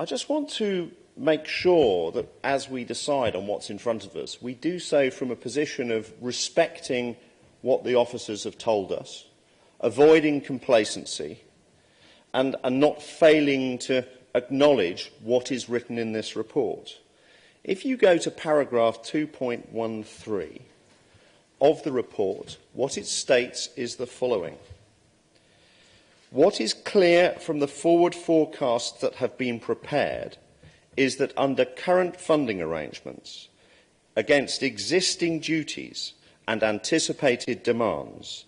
I just want to make sure that as we decide on what's in front of us, we do so from a position of respecting what the officers have told us, avoiding complacency, and not failing to acknowledge what is written in this report. If you go to paragraph 2.13 of the report, what it states is the following. What is clear from the forward forecasts that have been prepared is that under current funding arrangements, against existing duties and anticipated demands,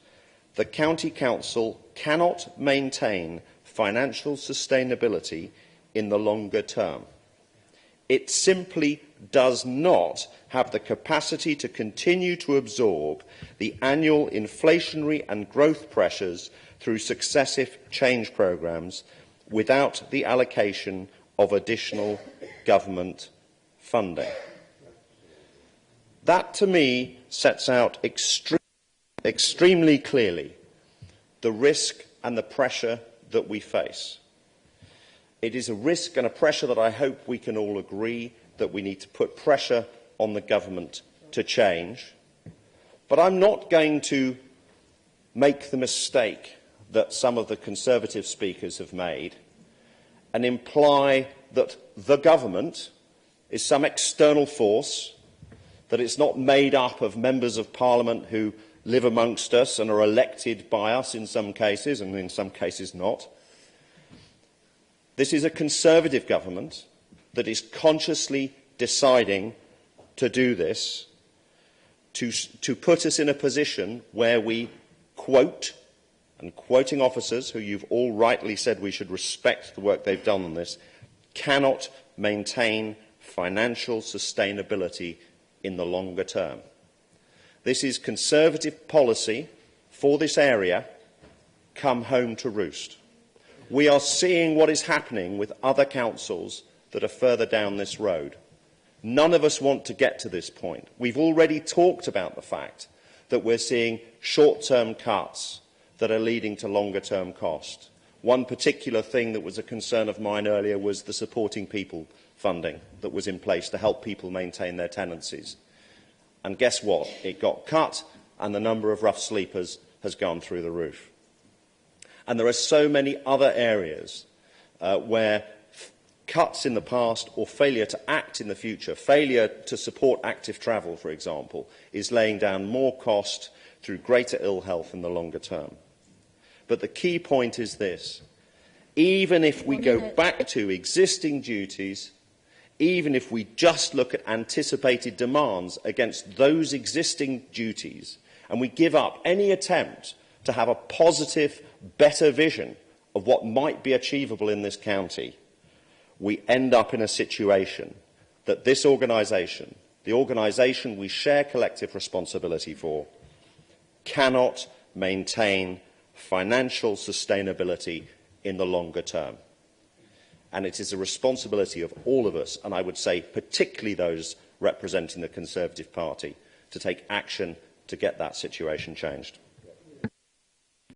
the County Council cannot maintain financial sustainability in the longer term. It simply does not have the capacity to continue to absorb the annual inflationary and growth pressures through successive change programmes without the allocation of additional government funding. That, to me, sets out extremely clearly the risk and the pressure that we face. It is a risk and a pressure that I hope we can all agree that we need to put pressure on the government to change. But I'm not going to make the mistake that some of the Conservative speakers have made and imply that the government is some external force, that it's not made up of members of Parliament who live amongst us and are elected by us in some cases, and in some cases not. This is a Conservative government that is consciously deciding to do this, to put us in a position where we quote, and quoting officers who you've all rightly said we should respect the work they've done on this, cannot maintain financial sustainability in the longer term. This is Conservative policy for this area come home to roost. We are seeing what is happening with other councils that are further down this road. None of us want to get to this point. We've already talked about the fact that we're seeing short-term cuts that are leading to longer-term cost. One particular thing that was a concern of mine earlier was the supporting people funding that was in place to help people maintain their tenancies. And guess what? It got cut, and the number of rough sleepers has gone through the roof. And there are so many other areas where cuts in the past or failure to act in the future, failure to support active travel, for example, is laying down more cost through greater ill health in the longer term. But the key point is this. Even if we go back to existing duties, even if we just look at anticipated demands against those existing duties, and we give up any attempt to have a positive, better vision of what might be achievable in this county, we end up in a situation that this organisation, the organisation we share collective responsibility for, cannot maintain financial sustainability in the longer term. And it is a responsibility of all of us, and I would say particularly those representing the Conservative Party, to take action to get that situation changed.